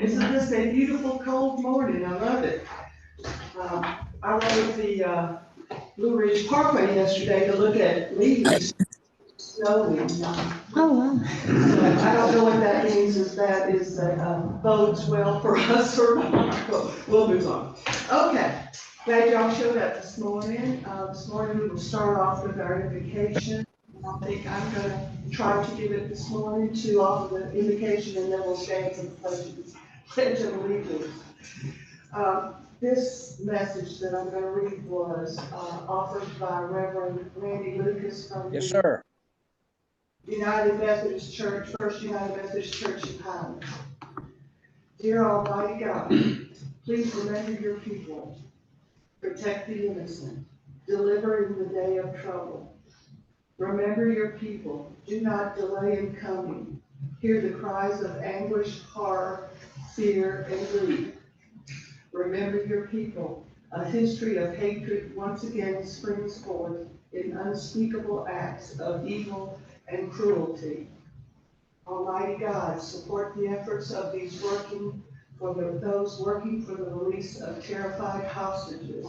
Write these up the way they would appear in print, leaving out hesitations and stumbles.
Isn't this a beautiful cold morning? I love it. I rode the Blue Ridge Parkway yesterday to look at leaves snowing. Oh, wow. So I don't know what that means, if that is, bodes well for us or not, but we'll move on. Okay, glad y'all showed up this morning. This morning we will start off with our invocation. I think I'm gonna try to give it this morning to offer the invocation, and then we'll stand for the pledge of allegiance. This message that I'm gonna read was, offered by Reverend Randy Lucas from Yes, the sir. United Methodist Church, First United Methodist Church in Highland. Dear Almighty God, please remember your people, protect the innocent, deliver in the day of trouble. Remember your people, do not delay in coming. Hear the cries of anguish, horror, fear, and grief. Remember your people, a history of hatred once again springs forth in unspeakable acts of evil and cruelty. Almighty God, support the efforts of those working for the release of terrified hostages.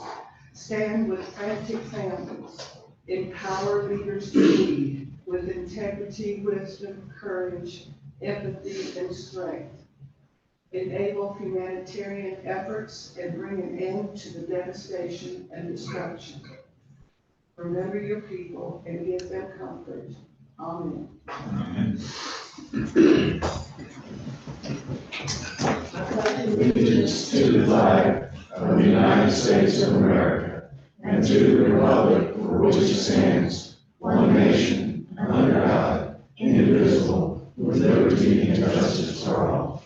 Stand with frantic families. Empower leaders to lead with integrity, wisdom, courage, empathy, and strength. Enable humanitarian efforts and bring an end to the devastation and destruction. Remember your people and give them comfort. Amen. Allegiance to the flag of the United States of America and to the republic for which it stands, one nation, under God, indivisible, with liberty and justice for all.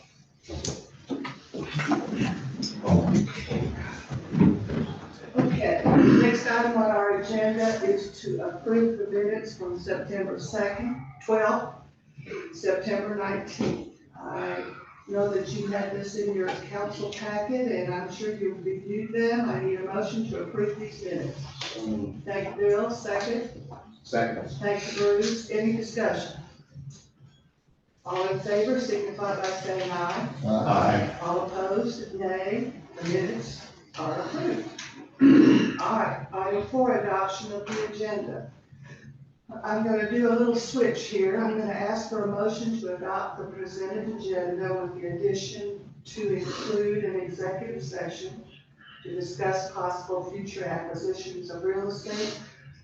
Okay, next item on our agenda is to approve the minutes from September 2nd, 12th, September 19th. I know that you had this in your council packet, and I'm sure you've reviewed them. I need a motion to approve these minutes. Thank you, Bill. Second. Second. Thank you, Bruce. Any discussion? All in favor signify by saying aye. Aye. All opposed, nay. The minutes are approved. All right, item 4, adoption of the agenda. I'm going to do a little switch here. I'm going to ask for a motion to adopt the presented agenda with the addition to include an executive session to discuss possible future acquisitions of real estate,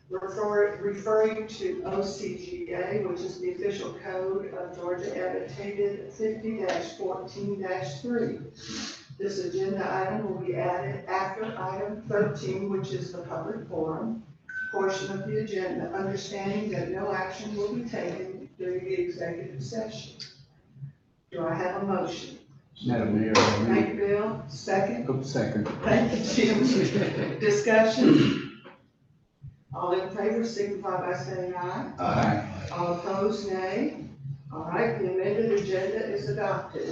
referring to OCGA, which is the official code of Georgia, annotated 50-14-3. This agenda item will be added after item 13, which is the public forum portion of the agenda, understanding that no action will be taken during the executive session. Do I have a motion? Madam Mayor. Thank you, Bill. Second. Second. Thank you, Jim. Discussion. All in favor signify by saying aye. Aye. All opposed, nay. All right, the amended agenda is adopted.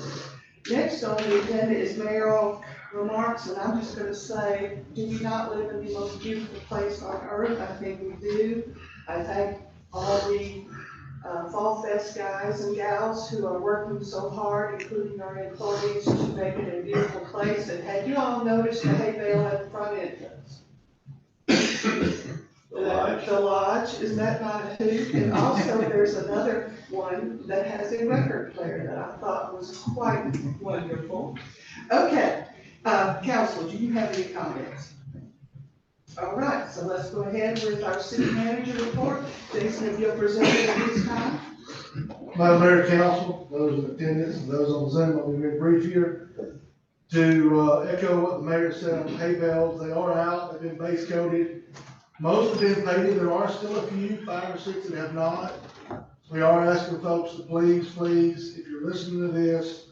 Next on the agenda is mayoral remarks, and I'm just gonna say, do we not live in the most beautiful place on earth? I think we do. I thank all the Fall Fest guys and gals who are working so hard, including our employees, to make it a beautiful place. And have you all noticed the hay bale at the front entrance? The lodge, is that not a hoot? And also there's another one that has a record player that I thought was quite wonderful. Okay, council, do you have any comments? All right, so let's go ahead with our city manager report. Jason, if you'll present it at this time. Madam Mayor, Council, those in attendance and those on Zoom, I'll be very brief here. To echo what the mayor said on hay bales, they are out, they've been base coated. Most have been painted, there are still a few, 5 or 6 that have not. We are asking folks to please, if you're listening to this,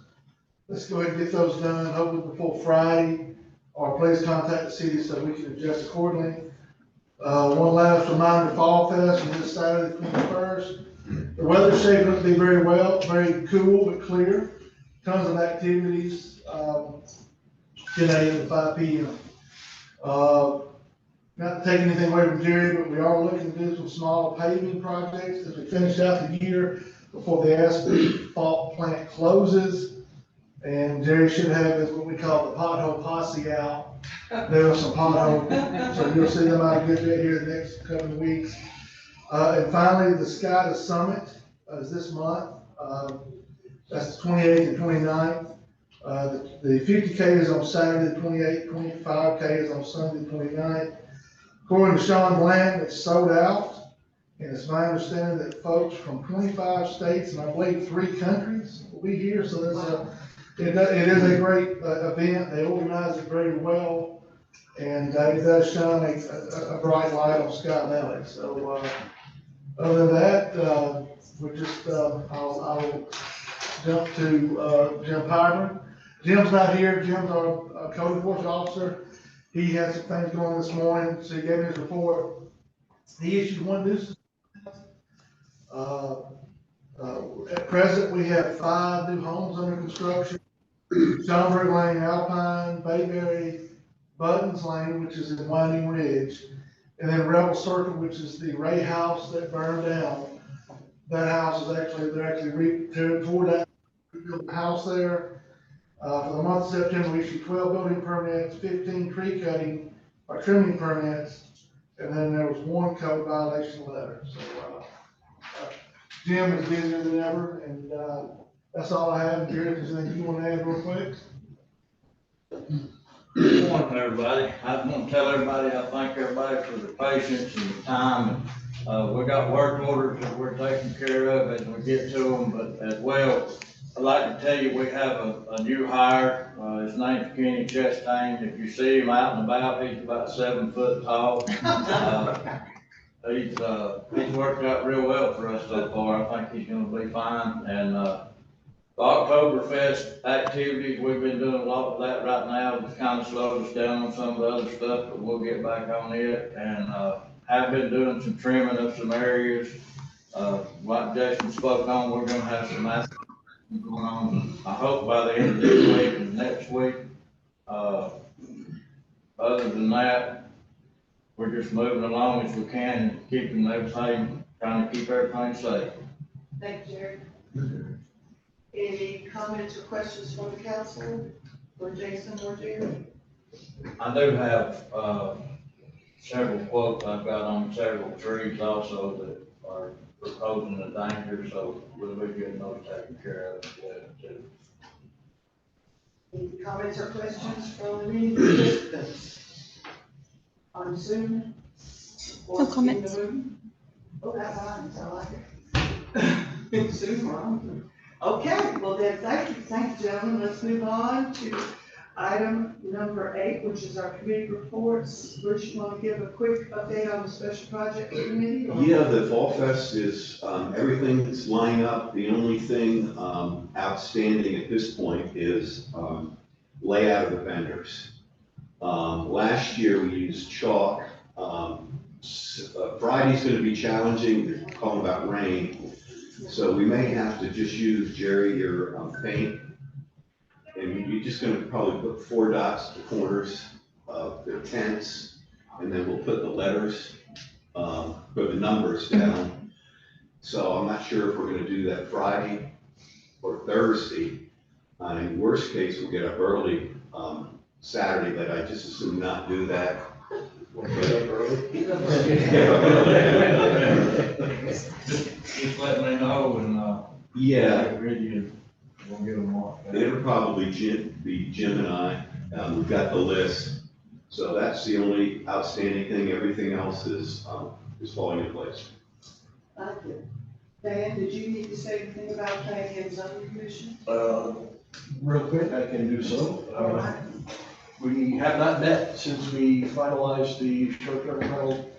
let's go ahead and get those done, hopefully before Friday, or please contact the city so we can adjust accordingly. One last reminder, Fall Fest on this Saturday, 21st. The weather's shaping up to be very well, very cool but clear. Tons of activities, 10 a.m. to 5 p.m. Not to take anything away from Jerry, but we are looking to do some small paving projects as we finish out the year before the asphalt plant closes. And Jerry should have is what we call the pothole posse out. There are some potholes, so you'll see them out good bit here the next couple of weeks. And finally, the SCADA Summit is this month. That's the 28th and 29th. The 50K is on Saturday, the 28th, 25K is on Sunday, the 29th. According to Sean Bland, it's sold out. And it's my understanding that folks from 25 states and I believe 3 countries will be here. So it is a great event. They organize it very well. And it does shine a bright light on Scott Valley. So other than that, I'll jump to Jim Pyburn. Jim's not here. Jim's our code enforcement officer. He had some things going on this morning, so he gave me his report. He issued one nuisance. At present, we have 5 new homes under construction. Schaumburg Lane, Alpine, Bayberry, Buttons Lane, which is in Winding Ridge, and then Rebel Circle, which is the Ray house that burned down. That house is they're actually tore down the house there. For the month of September, we issued 12 building permits, 15 tree cutting or trimming permits, and then there was 1 code violation letter. So, Jim is busier than ever, and, that's all I have. Jerry, is there anything you want to add real quick? Good morning, everybody. I want to tell everybody, I thank everybody for the patience and the time. We got work orders that we're taking care of as we get to them, but as well, I'd like to tell you, we have a new hire. His name's Kenny Chastain. If you see him out and about, he's about 7 foot tall. He's worked out real well for us so far. I think he's gonna be fine. And, the Oktoberfest activities, we've been doing a lot of that right now. It's kind of slowed us down on some of the other stuff, but we'll get back on it. And, have been doing some trimming of some areas. Like Jason spoke on, we're gonna have some going on, I hope by the end of this week and next week. Other than that, we're just moving along as we can, keeping everything, trying to keep everything safe. Thank you, Jerry. Any comments or questions from the council, or Jason or Jerry? I do have, several quotes I've got on several trees also that are proposing a danger, so we'll be getting those taken care of too. Any comments or questions from the meeting participants? On Zoom? Or No in comments. the room? Oh, that's fine, I like it. Zoom on. Okay, well then, thank you, gentlemen. Let's move on to item number 8, which is our committee reports. Bruce, you want to give a quick update on the special project committee? or- Yeah, the Fall Fest is, everything is lining up. The only thing, outstanding at this point is, layout of the vendors. Last year we used chalk. Friday's gonna be challenging. They're calling about rain. So we may have to just use, Jerry, your, paint. And you're just gonna probably put 4 dots at the corners of the tents, and then we'll put the letters, put the numbers down. So I'm not sure if we're gonna do that Friday or Thursday. In worst case, we'll get up early, Saturday, but I just assume not do that. We'll get up early. Just let me know and, Yeah, really, we'll get them off. it'll probably be Jim and I. We've got the list. So that's the only outstanding thing. Everything else is falling in place. Thank you. Dan, did you need to say anything about planning and zoning commission? Real quick, I can do so. All right. We have not met since we finalized the short-term rental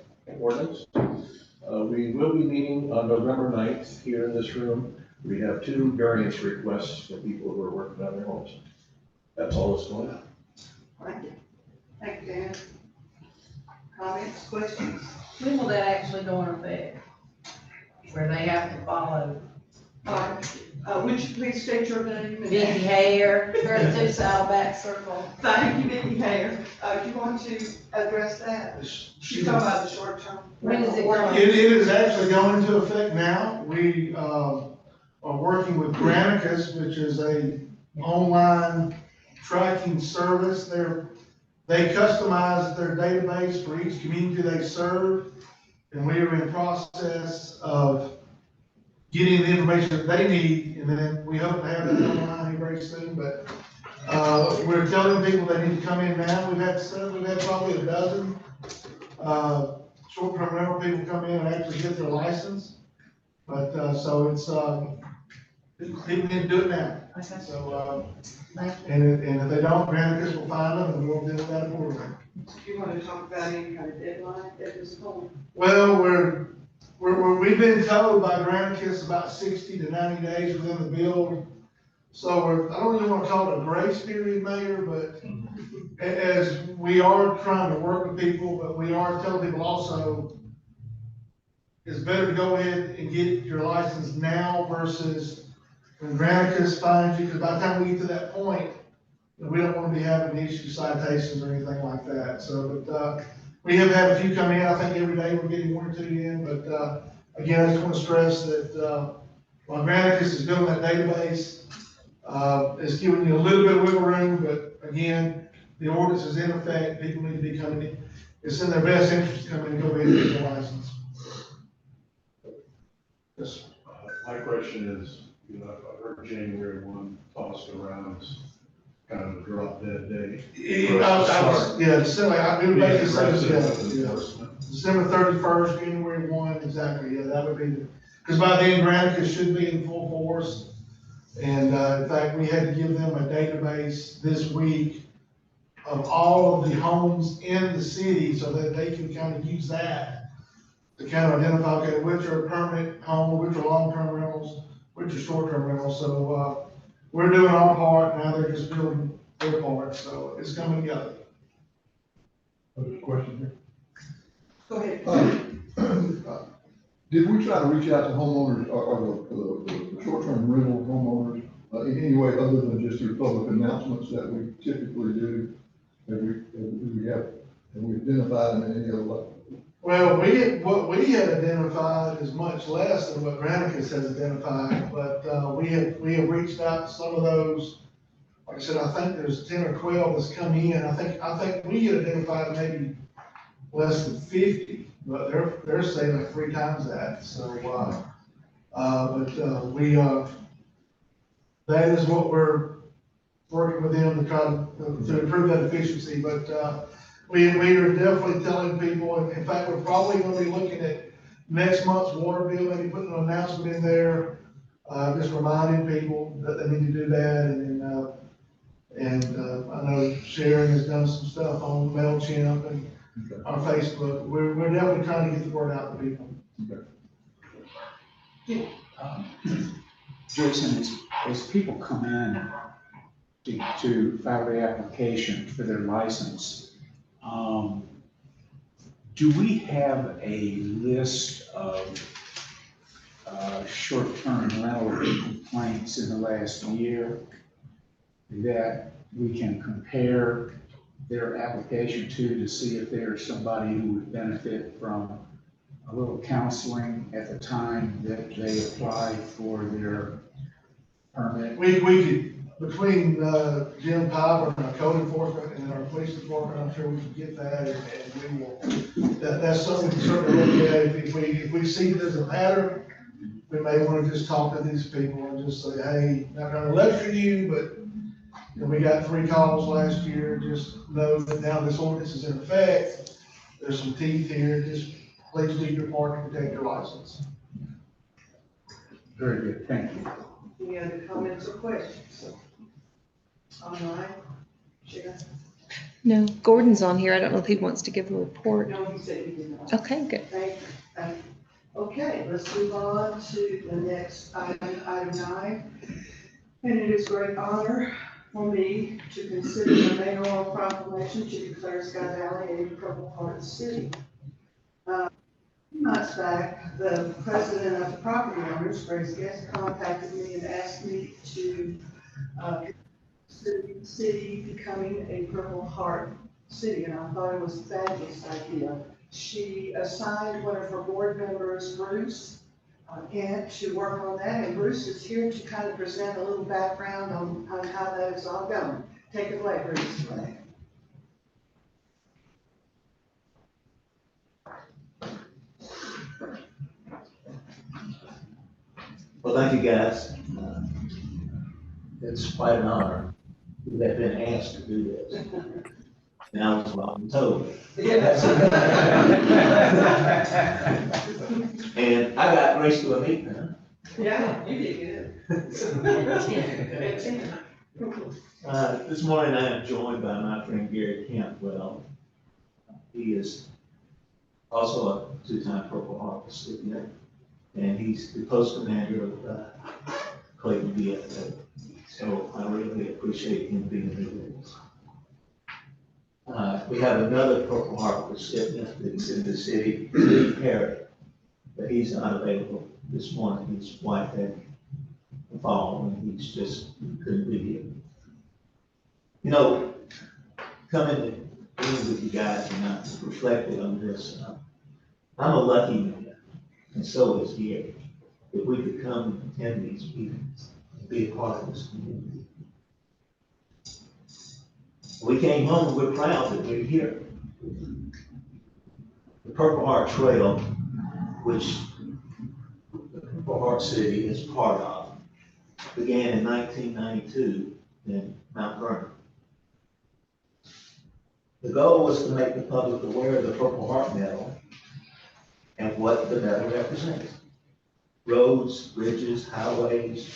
ordinance. We will be meeting on November 9th here in this room. We have 2 variance requests for people who are working on their homes. That's all that's going on. Thank you. Thank you, Dan. Comments, questions? When will that actually go into effect? Where they have to follow? Would you please state your name? and- Vicky Hare, 32 Saddleback Circle. Thank you, Vicky Hare. Do you want to address that? She's talking about the short term. When is it rental going? ordinance. It is actually going into effect now. We, are working with Granicus, which is a online tracking service. They customize their database for each community they serve. And we are in process of getting the information that they need, and then we hope to have that online very soon, but, we're telling people they need to come in now. We've had probably a dozen, short-term rental people come in and actually get their license. But, so it's, people need to do it now. Okay. So, Thank you. and if they don't, Granicus will find them and we'll deal with that accordingly. Do you want to talk about any kind of deadline at this point? Well, we've been told by Granicus about 60 to 90 days within the build. So I don't really want to call it a grace period, Mayor, but as we are trying to work with people, but we are telling people also, it's better to go ahead and get your license now versus when Granicus finds you, because by the time we get to that point, we don't want to be having to issue citations or anything like that. So, but, we have had a few come in. I think every day we're getting 1 or 2 in, but, again, I just want to stress that, while Granicus is building that database, it's giving you a little bit of wiggle room, but again, the ordinance is in effect. People need to be coming in. It's in their best interest to come in and go ahead and get their license. Yes. My question is, I've heard January 1 tossed around as kind of a drop dead day. December, we would make it Aggressive yeah. enforcement. December 31st, January 1, exactly, yeah, that would be, because by then Granicus should be in full force. And, in fact, we had to give them a database this week of all of the homes in the city so that they can kind of use that to kind of identify, okay, which are permanent homes, which are long-term rentals, which are short-term rentals. So, we're doing our part, now they're just doing their part, so it's coming together. Question here. Go ahead. Did we try to reach out to homeowners or the short-term rental homeowners in any way other than just through public announcements that we typically do? Have we identified them in any other way? Well, what we had identified is much less than what Granicus has identified, but, we have reached out to some of those. Like I said, I think there's 10 or 12 that's come in. I think we had identified maybe less than 50, but they're saying like 3 times that. So, that is what we're working with them to try to improve that efficiency. But, we are definitely telling people, and in fact, we're probably going to be looking at next month's water bill, maybe putting an announcement in there, just reminding people that they need to do that. And I know Sharon has done some stuff on MailChimp and on Facebook. We're definitely trying to get the word out to people. Jason, as people come in to file the application for their license, do we have a list of short-term rental complaints in the last year that we can compare their application to see if there's somebody who would benefit from a little counseling at the time that they apply for their permit? We could, between Jim Piper and our code enforcement and our police department, I'm sure we can get that, and we will, that's something we can certainly look at. If we see there's a pattern, we may want to just talk to these people and just say, hey, not trying to lecture you, but we got 3 calls last year. Just know that now this ordinance is in effect. There's some teeth here. Just please do your part to protect your license. Very good, thank you. Any other comments or questions? Online? Sharon? No, Gordon's on here. I don't know if he wants to give a report. No, he said he did not. Okay, good. Thank you. Okay, let's move on to the next item, item 9. And it is great honor for me to consider the mayoral proclamation to declare Sky Valley a Purple Heart City. Months back, the president of the property owners, Grace Guest, contacted me and asked me to consider the city becoming a Purple Heart City, and I thought it was a fabulous idea. She assigned one of her board members, Bruce, Kent to work on that, and Bruce is here to kind of present a little background on how that is all going. Take it away, Bruce. Well, thank you, guys. It's quite an honor to have been asked to do this. Now it's what I'm told. And I got graced to a meeting, huh? Yeah, you did good. This morning I am joined by my friend Gary Campbell. He is also a two-time Purple Heart recipient, and he's the post commander of Clayton VFW. So I really appreciate him being here with us. We have another Purple Heart recipient that's in the city, Steve Perry, but he's not available this morning. His wife had a fall, and he's just couldn't be here. You know, coming to be with you guys and I reflected on this. I'm a lucky man, and so is Gary, that we could come and attend these meetings and be a part of this community. We came home and we're proud that we're here. The Purple Heart Trail, which the Purple Heart City is part of, began in 1992 in Mount Vernon. The goal was to make the public aware of the Purple Heart Medal and what the medal represents. Roads, bridges, highways,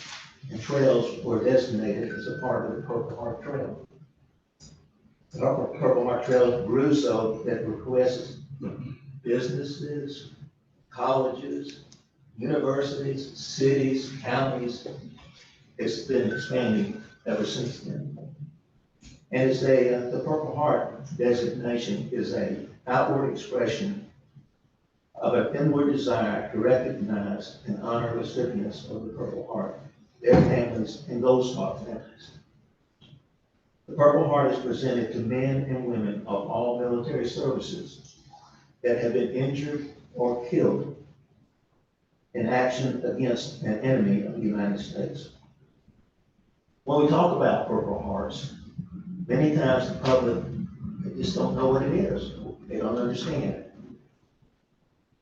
and trails were designated as a part of the Purple Heart Trail. The Purple Heart Trail grew so that requests from businesses, colleges, universities, cities, counties, it's been expanding ever since then. And it's the Purple Heart designation is an outward expression of an inward desire to recognize and honor recipients of the Purple Heart, their families, and Gold Star families. The Purple Heart is presented to men and women of all military services that have been injured or killed in action against an enemy of the United States. When we talk about Purple Hearts, many times the public, they just don't know what it is. They don't understand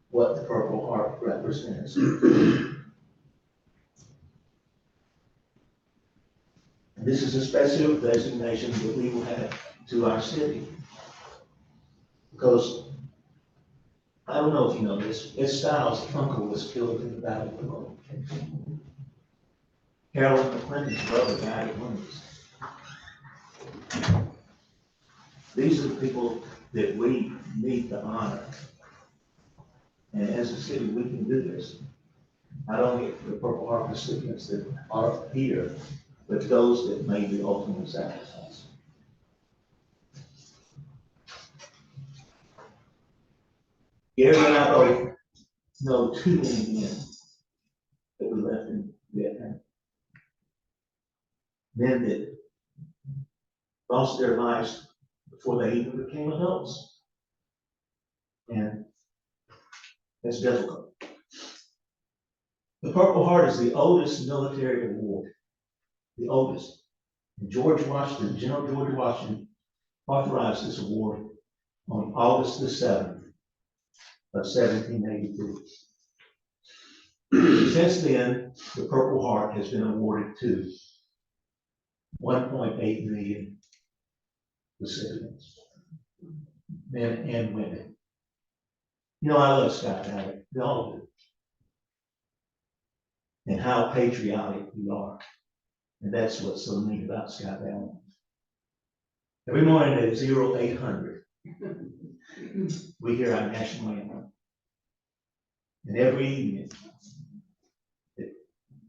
what the Purple Heart represents. This is a special designation that we will have to our city. Because, I don't know if you know this, Ed Stiles' uncle was killed in the Battle of the Bulge. Carolyn McClendon's brother died at Wounders. These are the people that we need to honor. And as a city, we can do this. Not only for the Purple Heart recipients that are here, but those that made the ultimate sacrifice. Gary and I both know too many men that we left in Vietnam. Men that lost their lives before they even became adults. And it's difficult. The Purple Heart is the oldest military award, the oldest. And George Washington, General George Washington, authorized this award on August the 7th of 1782. Since then, the Purple Heart has been awarded to 1.8 million recipients, men and women. You know, I love skydiving, we all do. And how patriotic we are. And that's what's so neat about skydiving. Every morning at 0800, we hear our national anthem. And every evening at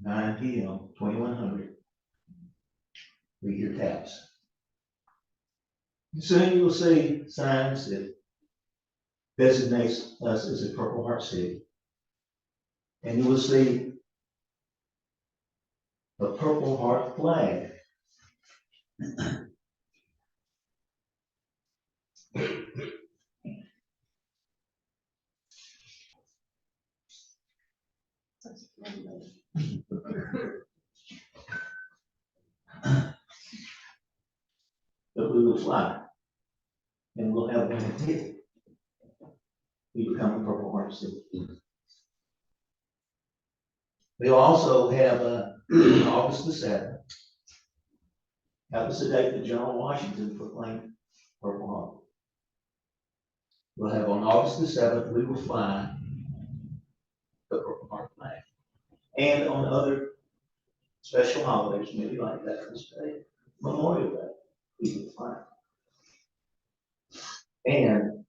9 p.m., 2100, we hear taps. Soon you will see signs that designates us as a Purple Heart City. And you will see a Purple Heart flag. will fly. And we'll have one ticket. We become a Purple Heart City. We'll also have, August the 7th. That was the date that General Washington proclaimed Purple Heart. We'll have on August the 7th, we will fly the Purple Heart flag. And on other special holidays, maybe like Veterans Day, Memorial Day, we will fly. And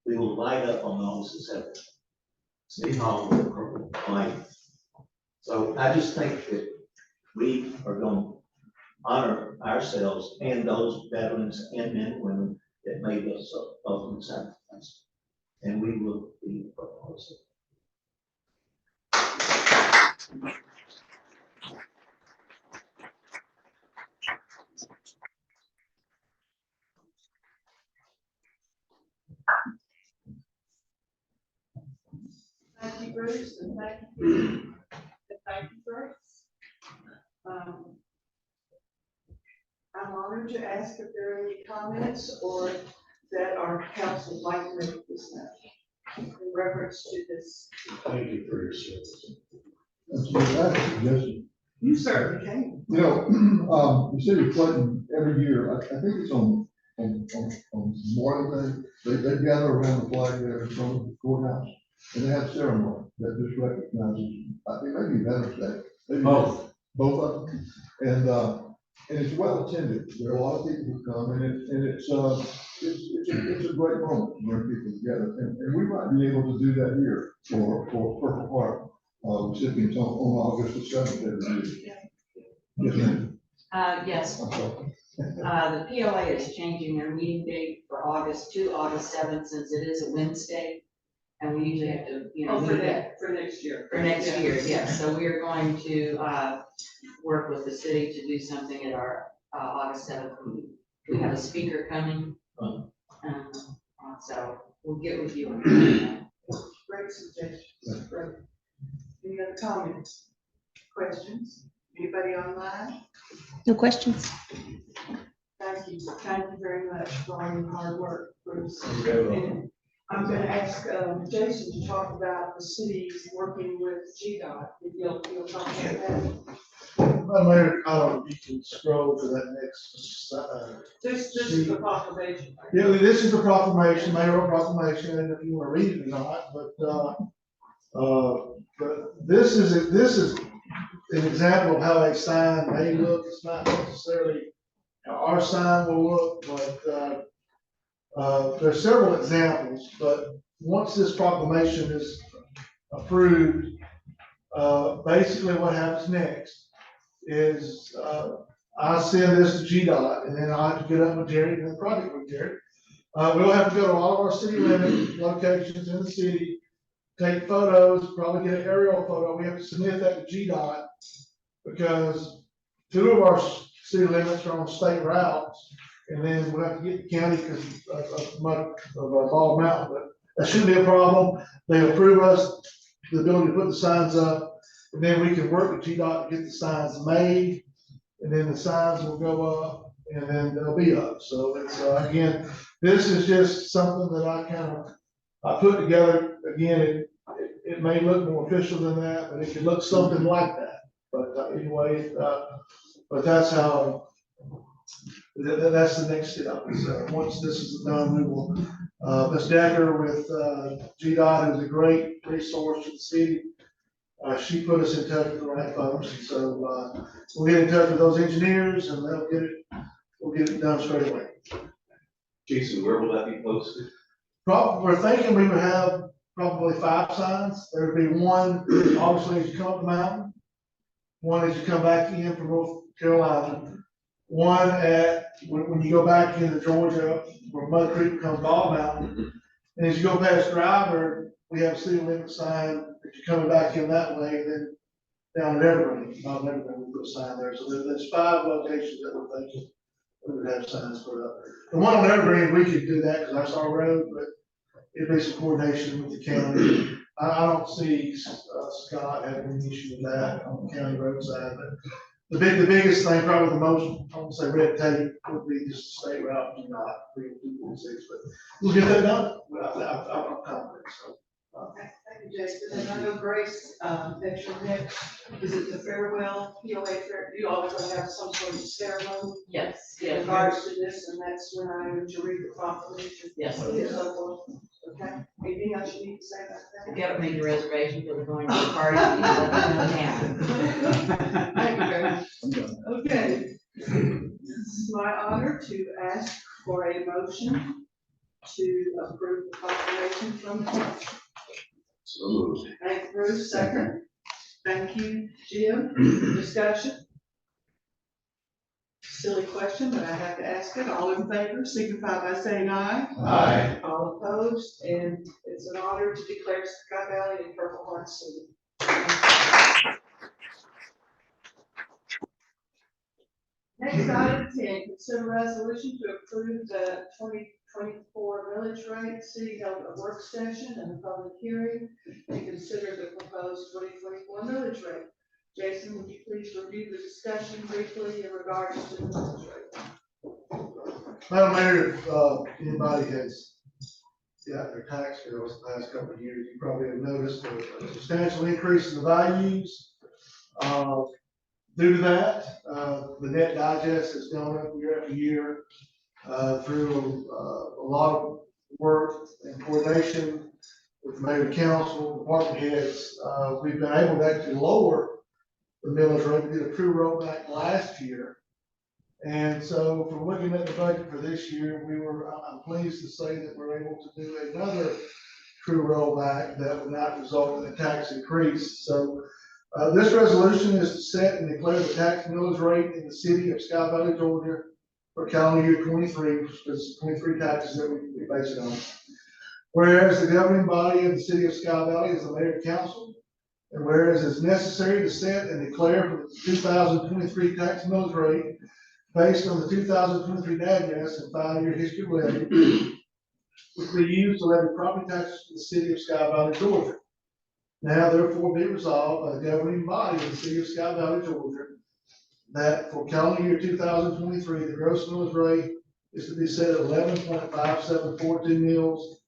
we will light up on August the 7th, City Hall with a purple flame. So I just think that we are going to honor ourselves and those veterans and men and women that made those ultimate sacrifices. And we will be the Purple Heart City. Thank you, Bruce, and thank you, Bruce. I'm honored to ask if there are any comments or that our council would like to make this in reference to this. Thank you for your service. I have a suggestion. You certainly can. You know, the city of Clinton, every year, I think it's on Memorial Day, they gather around the flag there in front of the courthouse, and they have ceremony that just recognizes, I think maybe Veterans Day. Maybe both of them. And it's well attended. There are a lot of people who come, and it's a great moment to bring people together. And we might be able to do that here for Purple Heart recipients on August the 7th every year. Yes, ma'am. Yes, I'm sorry. the POA is changing their meeting date for August to August 7th, since it is a Wednesday. And we usually have to, For next year. For next year, yes. So we are going to, work with the city to do something at our, August 7th meeting. We have a speaker coming. So we'll get with you on that. Great suggestion. Great. Any other comments, questions? Anybody online? No questions. Thank you very much for all your hard work, Bruce. Okay. And I'm gonna ask, Jason to talk about the cities working with GDOT. If you'll talk about that. Mayor, you can scroll to that next, This is the proclamation. yeah, this is the proclamation, mayoral proclamation, and if you want to read it or not, but this is an example of how a sign may look. It's not necessarily how our sign will look, but there's several examples. But once this proclamation is approved, basically what happens next is I send this to GDOT, and then I have to get up with Jerry and the project with Jerry. We'll have to go to all of our city limit locations in the city, take photos, probably get an aerial photo. We have to submit that to GDOT because 2 of our city limits are on state routes, and then we'll have to get the county because of Bald Mountain. But that shouldn't be a problem. They approve us the ability to put the signs up, and then we can work with GDOT to get the signs made, and then the signs will go up, and then they'll be up. So it's, again, this is just something that I put together. Again, it may look more official than that, but it could look something like that. But anyway, but that's how, that's the next step. So once this is done, we will, Ms. Decker with GDOT is a great resource to the city. She put us in touch with the right folks, and so we'll get in touch with those engineers, and we'll get it done straight away. Jason, where will that be posted? We're thinking we would have probably 5 signs. There would be one, obviously, as you come up the mountain, one as you come back in from North Carolina, one when you go back into Georgia, where Mud Creek becomes Bald Mountain, and as you go past Driver, we have a city limit sign. If you're coming back in that way, then down at Evergreen, we put a sign there. So there's 5 locations that we're thinking we would have signs put up. The one on Evergreen, we could do that because that's our road, but it'd be some coordination with the county. I don't see Scott having an issue with that on the county road side, The biggest thing, probably the most, I won't say red tape, would be just the state route, do not, 246, but we'll get that done. I'm confident, so. Okay, thank you, Jason. And I know Grace, that's your next, is it the farewell, POA fair? You always gonna have some sort of ceremony Yes, in yes, regards to this, and that's when I am to read the proclamation. yes. And so forth. Okay, anything else you need to say about If that? you haven't made your reservation for the going to the party, you let me know now. Thank you very much. Okay, this is my honor to ask for a motion to approve the proclamation from the council. So moved. Thank you, Bruce, second. Thank you, Jim. Discussion? Silly question, but I have to ask it. All in favor, signify by saying aye. Aye. All opposed, and it's an honor to declare Sky Valley and Purple Heart City. Next, item 10, consider resolution to approve the 2024 millage rate. City held a work session and a public hearing to consider the proposed 2024 millage rate. Jason, would you please review the discussion briefly in regards to the millage rate? Madam Mayor, if anybody has got their tax bills the past couple of years, you probably have noticed a substantial increase in the values. Due to that, the net digest has gone up year after year, through a lot of work and coordination with the mayor and council, department heads. We've been able to actually lower the millage rate. We did a true rollback last year. And so from looking at the budget for this year, I'm pleased to say that we're able to do another true rollback that would not result in a tax increase. So this resolution is to set and declare the tax millage rate in the city of Sky Valley, Georgia for calendar year 23, which is 23 taxes that we base it on. Whereas the governing body of the city of Sky Valley is the mayor and council, and whereas it's necessary to set and declare for the 2023 tax millage rate based on the 2023 digest and 5-year history of levy, which we use to levy property taxes to the city of Sky Valley, Georgia. Now therefore be resolved by the governing body of the city of Sky Valley, Georgia, that for calendar year 2023, the gross millage rate is to be set at 11.5742 mils.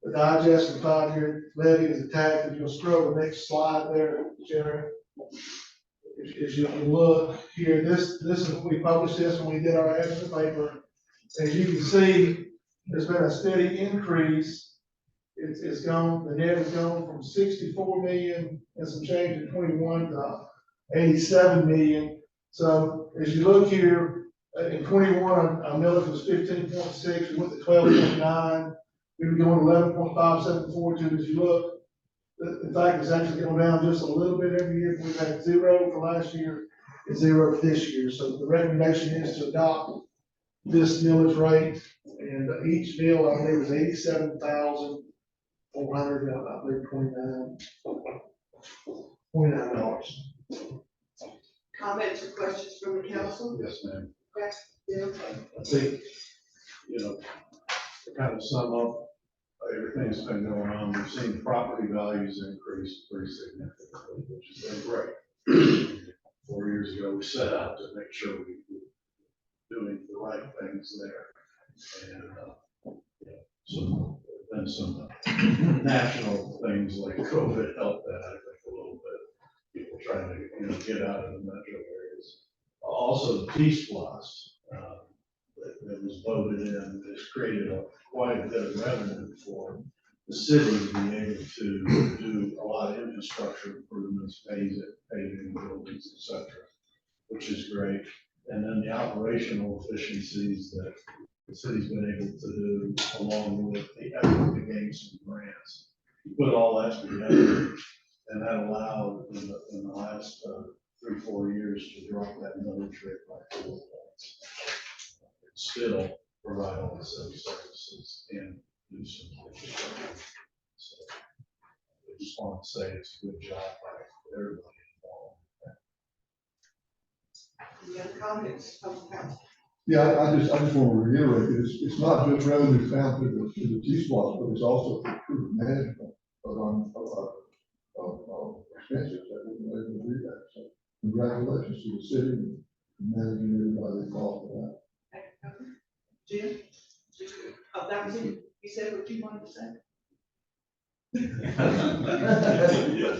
The digest and 5-year levy is attached. If you'll scroll the next slide there, Jerry. As you look here, this is, we published this when we did our ads in the paper. As you can see, there's been a steady increase. It's gone, the net has gone from 64 million and some change in 21 to 87 million. So as you look here, in 21, our millage was 15.6, we went to 12.9. We were going 11.5742. As you look, in fact, it's actually going down just a little bit every year. We've had 0 for last year and 0 for this year. So the recommendation is to adopt this millage rate, and each mill, I believe, is 87,400, I believe, $29. Comments or questions from the council? Yes, ma'am. Okay, yeah. I think, to kind of sum up everything that's been going on, we've seen property values increase pretty significantly, which has been great. 4 years ago, we set out to make sure we were doing the right things there. And, so there's been some national things like COVID helped that, I think, a little bit. People trying to, get out of the metro areas. Also, the T-Splosh, that was voted in, has created quite a bit of revenue for the city to be able to do a lot of infrastructure improvements, paving buildings, et cetera, which is great. And then the operational efficiencies that the city's been able to do, along with the effort to gain some grants. You put all that together, and that allowed in the last 3-4 years to drop that millage rate by 4 points. Still provide all the same services and do some infrastructure. So I just want to say it's a good job by everybody involved. Any other comments from the council? Yeah, I just want to reiterate, it's not just revenue found through the T-Splosh, but it's also through management of expenses that we've been able to do that. So congratulations to the city and managing everybody involved with that. Jim? Oh, that was it. You said what you wanted to say?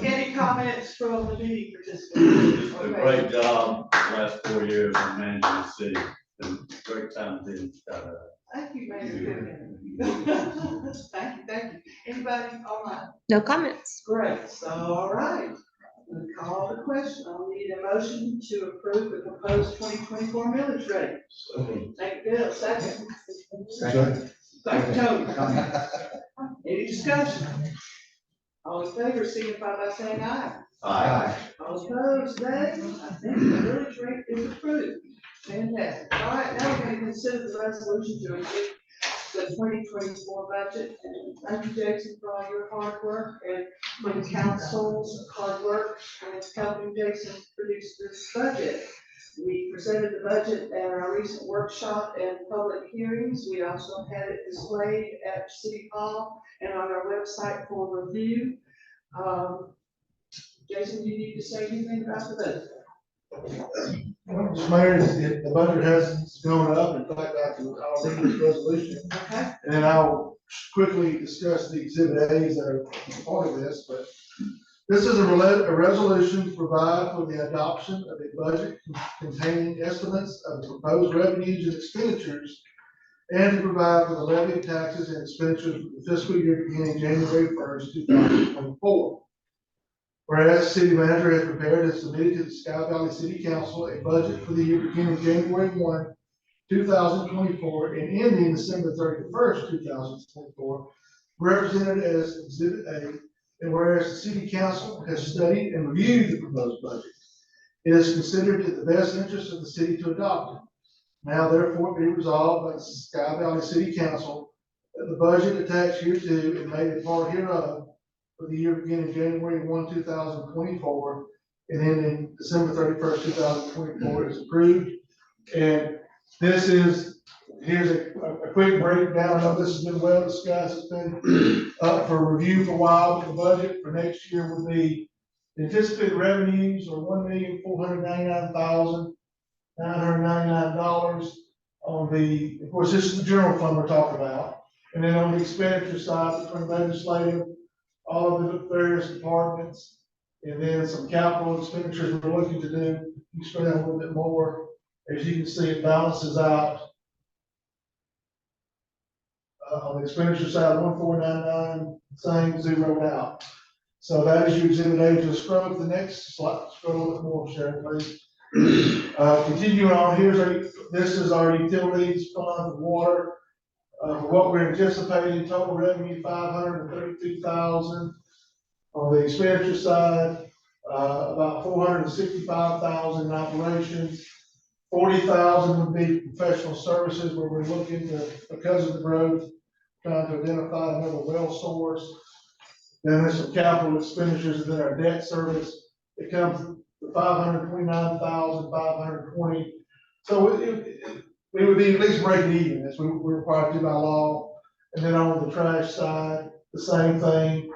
Any comments from the meeting participants? A great job the last 4 years in managing the city. Been a great time being, Thank you, Mayor. Thank you. Anybody online? No comments. Great, so, all right. We'll call the question. I'll need a motion to approve the proposed 2024 millage rate. Thank you, Bill. Second. Second. Thank you, Tony. Any discussion? All in favor, signify by saying aye. Aye. All opposed, nay. I think the millage rate is approved. Fantastic. All right, now we're going to consider the resolution to approve the 2024 budget. And thank you, Jason, for all your hard work and for the council's hard work and helping Jason produce this budget. We presented the budget at our recent workshop and public hearings. We also had it displayed at City Hall and on our website for review. Jason, do you need to say anything about the budget? Mr. Mayor, the budget has gone up. In fact, I'll read this resolution. Okay. And then I'll quickly discuss the exhibit A's that are part of this, but this is a resolution to provide for the adoption of a budget containing estimates of the proposed revenues and expenditures and to provide for the levy of taxes and expenditures for the fiscal year beginning January 1st, 2024. Whereas the city manager has prepared and submitted to the Sky Valley City Council a budget for the year beginning January 1, 2024 and ending December 31st, 2024, represented as Exhibit A. And whereas the city council has studied and reviewed the proposed budget, it is considered in the best interest of the city to adopt it. Now therefore be resolved by the Sky Valley City Council that the budget attached hereto and made a part hereof for the year beginning January 1, 2024 and ending December 31st, 2024 is approved. And this is, here's a quick breakdown. I know this has been well discussed. It's been up for review for a while. The budget for next year would be the anticipated revenues are $1,499,999 on the, of course, this is the general fund we're talking about. And then on the expenditure side, between legislative, all of the various departments, and then some capital expenditures we're looking to do. You spread out a little bit more. As you can see, it balances out. On the expenditure side, 1499, same, zeroed out. So that is your exhibit A. Just scroll to the next slide, scroll a little bit more, Sharon, please. Continuing on, this is our utilities fund, water. For what we're anticipating, total revenue, $532,000. On the expenditure side, about $465,000 in operations. $40,000 would be professional services where we're looking to, because of the growth, trying to identify another well source. Then there's some capital expenditures and then our debt service. It comes to $529,520. So we would be at least breaking even as we're required to by law. And then on the trash side, the same thing,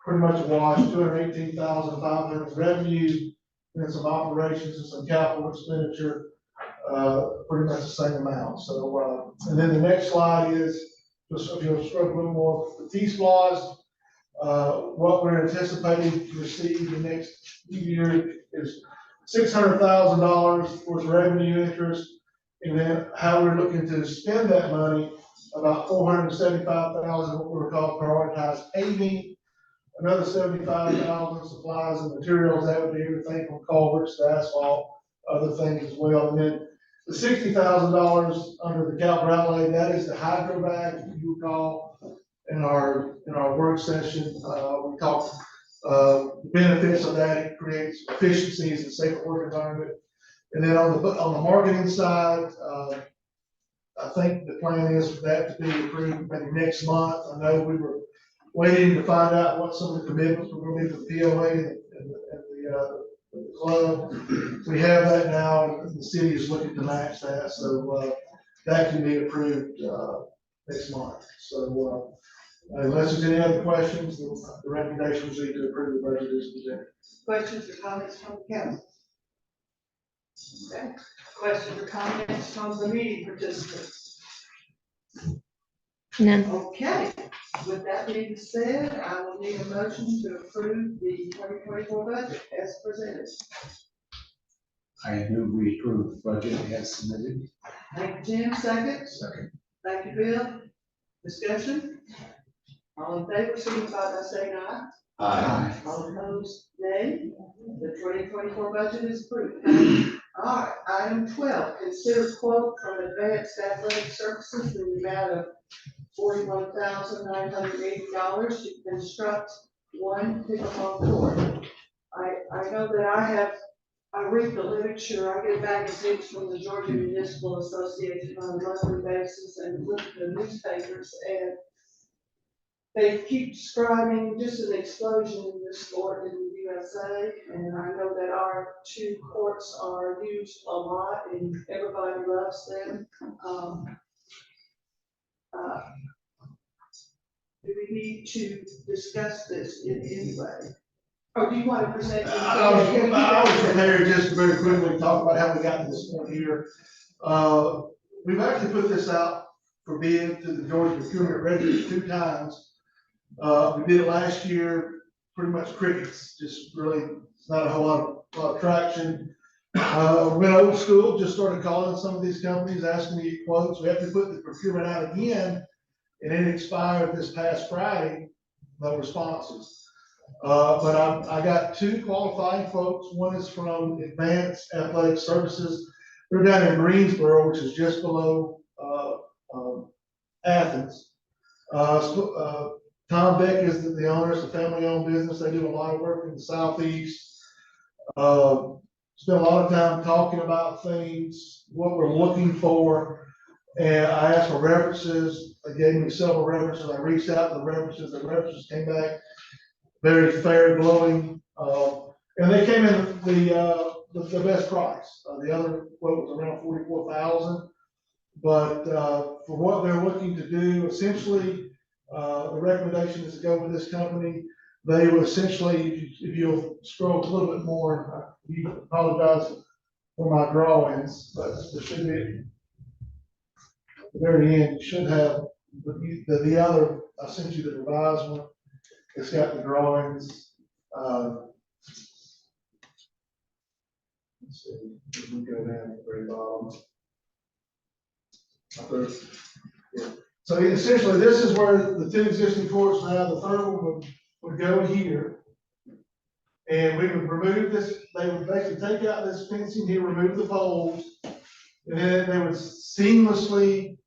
pretty much a wash, $218,500 revenue, and some operations and some capital expenditure, pretty much the same amount. So, and then the next slide is, just if you'll scroll a little more, the T-SPLOS, what we're anticipating to receive the next year is $600,000 for revenue interest. And then how we're looking to spend that money, about $475,000, what we're called prioritized paving, another $75,000 supplies and materials. That would be everything from culverts to asphalt, other things as well. And then the $60,000 under the capital outlay, that is the hydro bag, you recall, in our work session. We talked the benefits of that. It creates efficiencies and safer work environment. And then on the marketing side, I think the plan is for that to be approved maybe next month. I know we were waiting to find out what some of the commitments were going to be for the POA and the club. We have that now, and the city is looking to match that, so that can be approved next month. So Unless there's any other questions, the recommendation is to approve the budget as presented. Questions or comments from the council? Okay. Questions or comments from the meeting participants? None. Okay, with that being said, I will need a motion to approve the 2024 budget as presented. I move we approve the budget as submitted. Thank you, Jim, second. Second. Thank you, Bill. Discussion? All in favor, signify by saying aye. Aye. All opposed, nay. The 2024 budget is approved. All right, item 12, consider quote from Advanced Athletic Services in the amount of $41,980 to construct one pickleball court. I know that I read the literature, I get magazines from the Georgia Municipal Association on a monthly basis and look at the newspapers, and they keep describing just an explosion in this sport in the USA, and I know that our two courts are used a lot and everybody loves them. Do we need to discuss this in any way? Or do you want to present? I was prepared just to very quickly talk about how we got to this point here. We've actually put this out for bid to the Georgia Procurement Register 2 times. We did it last year, pretty much crickets, just really not a whole lot of traction. Went old school, just started calling some of these companies, asking to get quotes. We have to put the procurement out again, and it expired this past Friday, no responses. But I got 2 qualifying quotes. One is from Advanced Athletic Services. They're down in Greensboro, which is just below Athens. Tom Beck is the owner. It's a family-owned business. They do a lot of work in the southeast. Spent a lot of time talking about things, what we're looking for, and I asked for references. They gave me several references. I reached out to the references. The references came back very fair, glowing, and they came in the best price. The other quote was around $44,000, but for what they're looking to do, essentially, the recommendation is to go with this company. They would essentially, if you'll scroll a little bit more, you apologize for my drawings, but there should be at the very end. You should have the other. I sent you the revised one. It's got the drawings. Let's see, we can go down to the very bottom. So essentially, this is where the 2 existing courts now, the third one would go here. And we would remove this, they would basically take out this fencing here, remove the poles, and then they would seamlessly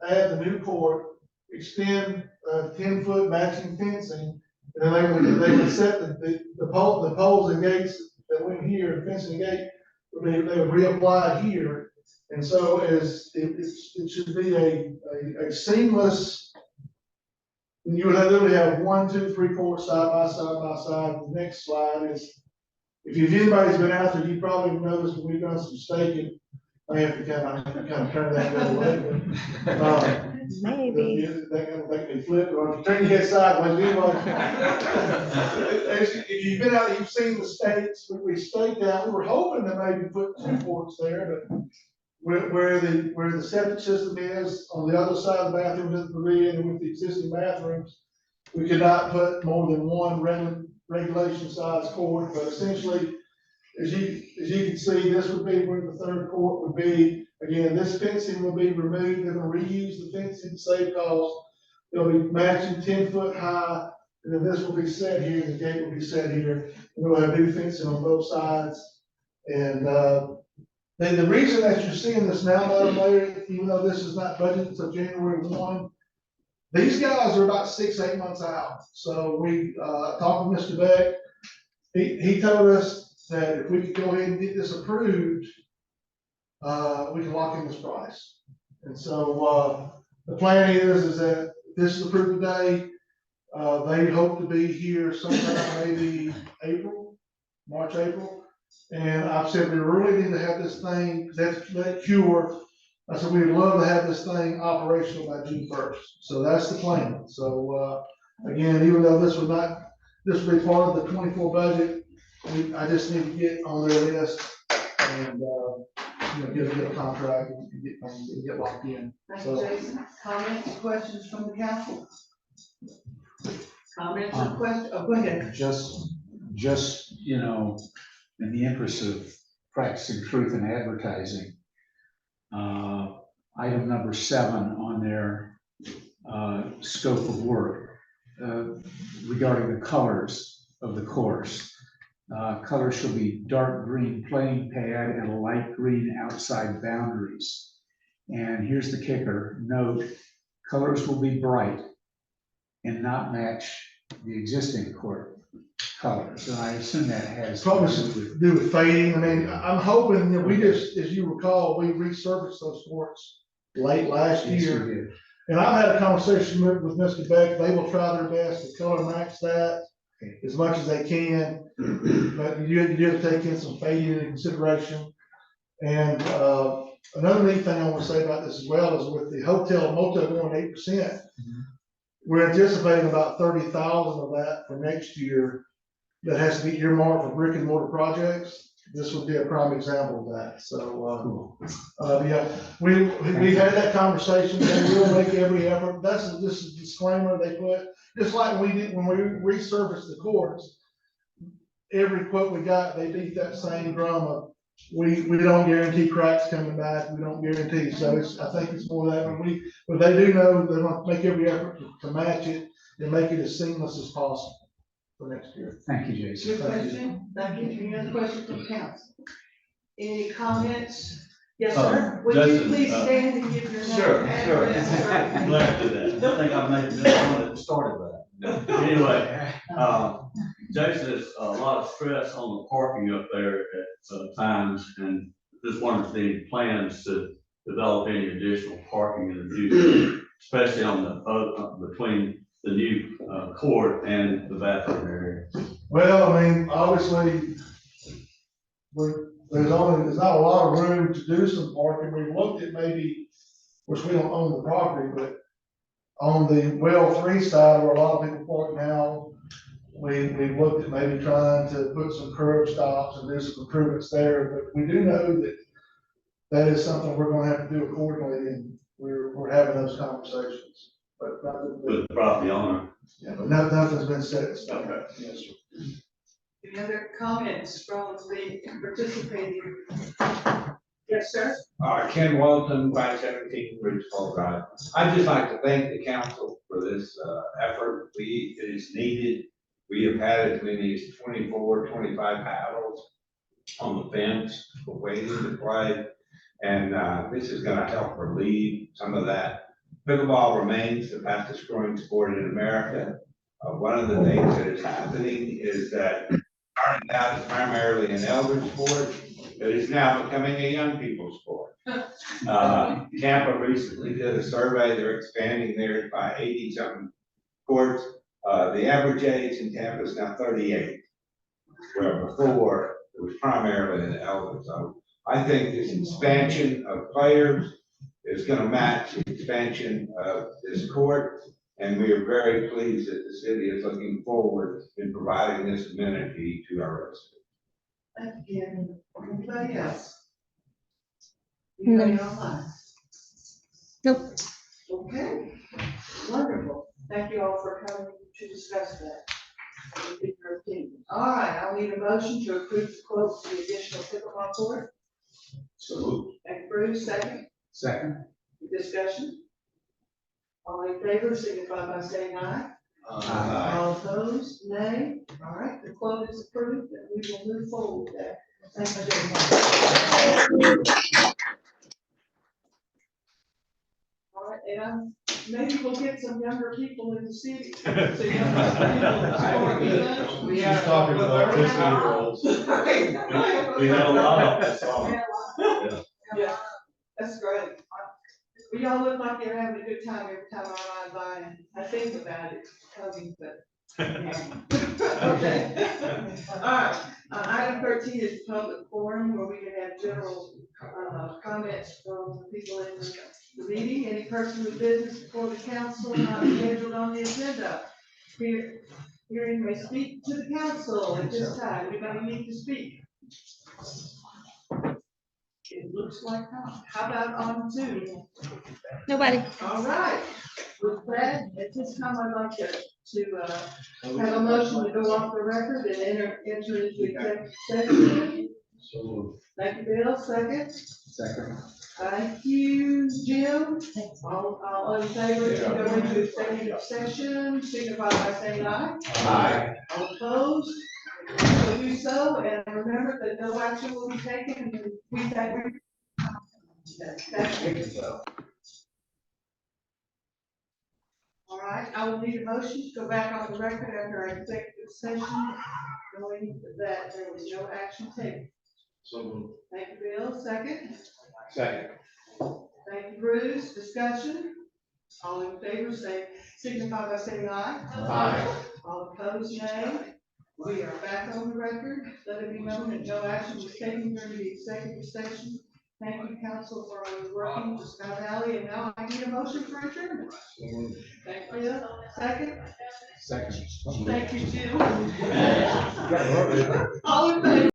add the new court, extend 10-foot matching fencing, and then they would set the poles and gates that went here, the fencing gate, they would reapply here. And so it should be a seamless, you would literally have 1, 2, 3 courts side by side. The next slide is, if anybody's been out there, you probably noticed when we've done some staking, I have to kind of turn that the other way. Maybe. They're gonna make me flip, or if you turn your head sideways, anyway. If you've been out, you've seen the stakes, we staked out, we were hoping to maybe put 2 courts there, but where the septic system is, on the other side of the bathroom is the pavilion, and with the existing bathrooms, we could not put more than 1 regulation size court, but essentially, as you can see, this would be where the third court would be. Again, this fencing will be removed. They're gonna reuse the fencing to save cost. It'll be matching 10-foot high, and then this will be set here, and the gate will be set here. We'll have new fencing on both sides. And the reason that you're seeing this now, Mayor, even though this is not budgeted until January 1, these guys are about 6, 8 months out. So we talked with Mr. Beck. He told us that if we could go ahead and get this approved, we can lock in this price. And so the plan is that this is approved today. They hope to be here sometime maybe March, April. And I've said we really need to have this thing, that cure I said, we would love to have this thing operational by June first. So that's the plan. So, again, even though this would be part of the 24 budget, I just need to get on their list and, get a contract and get locked in. Thank you, So, Jason. Comments, or questions from the council? Comments or questions? Oh, go ahead. Just, in the interest of practicing truth in advertising, item number 7 on their scope of work regarding the colors of the course. Colors shall be dark green playing pad and a light green outside boundaries. And here's the kicker, note, colors will be bright and not match the existing court colors. And I assume that has probably to something do with. to do with fading. I mean, I'm hoping that we just, as you recall, we resurfaced those courts late last Yes, year. we did. And I've had a conversation with Mr. Beck, they will try their best to color match that as much as they can. But you have to take in some fading into consideration. And, another neat thing I want to say about this as well is with the hotel motel going 8%, we're anticipating about 30,000 of that for next year that has to be earmarked for brick and mortar projects. This would be a prime example of that. So, yeah, we've had that conversation. They will make every effort. This is a disclaimer they put, just like we did when we resurfaced the courts. Every quote we got, they beat that same drum of, we don't guarantee cracks coming back. We don't guarantee. So I think it's more that but they do know they're going to make every effort to match it and make it as seamless as possible for next year. Thank you, Jason. Good question. Thank you. Any other questions from the council? Any comments? Yes, sir. Would you Jason, please stand and give your name? Sure, and sure. address? I'm glad to do that. I think I may have been the one that started that. Anyway, Jason, there's a lot of stress on the parking up there at times, and just wondering if there are any plans to develop any additional parking in the future, especially on the between the new court and the bathroom area. Well, I mean, obviously, there's not a lot of room to do some parking. We've looked at maybe, of course, we don't own the property, but on the well 3 side where a lot of people park now, we've looked at maybe trying to put some curb stops and do some improvements there, but we do know that is something we're gonna have to do accordingly, and we're having those conversations. But nothing, With the property owner. yeah, but nothing's been set in stone. Okay. Yes, sir. Any other comments from the participating? Yes, sir. Ken Walton, 517 Ridgefall Drive. I'd just like to thank the council for this effort. It is needed. We have had as many as 24, 25 paddles on the fence waiting to play. And this is going to help relieve some of that. Pickleball remains the fastest growing sport in America. One of the things that is happening is that starting out is primarily an elder sport. It is now becoming a young people's sport. Tampa recently did a survey. They're expanding theirs by 80-something courts. The average age in Tampa is now 38, where before it was primarily an elder. So I think this expansion of players is going to match the expansion of this court. And we are very pleased that the city is looking forward in providing this amenity to our residents. Thank you. Anybody else? Anybody online? Nope. Okay, wonderful. Thank you all for coming to discuss that. All right, I'll need a motion to approve the quotes for the additional pickleball court. So moved. Thank you, Bruce, second. Second. Discussion. All in favor, signify by saying aye. Aye. All opposed, nay. All right, the quote is approved, and we will move forward with that. Thank you, Jason. All right, and maybe we'll get some younger people in the city. So younger people. He's talking about 50-year-olds. We had a lot of this on. Yeah, that's great. Well, y'all look like you're having a good time every time I ride by, and I think about it, coming, but. Okay. All right, item 13 is public forum, where we can have general, comments from the people in the meeting. Any person with business before the council not scheduled on the agenda. Hearing may speak to the council at this time. Anybody need to speak? It looks like not. How about on Zoom? Nobody. All right. With that, at this time, I'd like to have a motion to go off the record and enter into executive session. So Thank you, Bill. Second. Second. Thank you, Jim. All in favor to go into executive session, signify by saying aye. Aye. All opposed? So do so, and remember that no action will be taken until we take. Thank you. All right, I will need a motion to go back on the record after our executive session, knowing that there was no action taken. moved. Thank you, Bill. Second. Second. Thank you, Bruce. Discussion? All in favor, signify by saying aye. Aye. All opposed, nay. We are back on the record. Let it be known that no action was taken during the executive session. Thank you, council, for working with Scott Valley, and now I need a motion for adjournment. Thank you, Bill. Second. Second. Thank you, Jim. All in favor?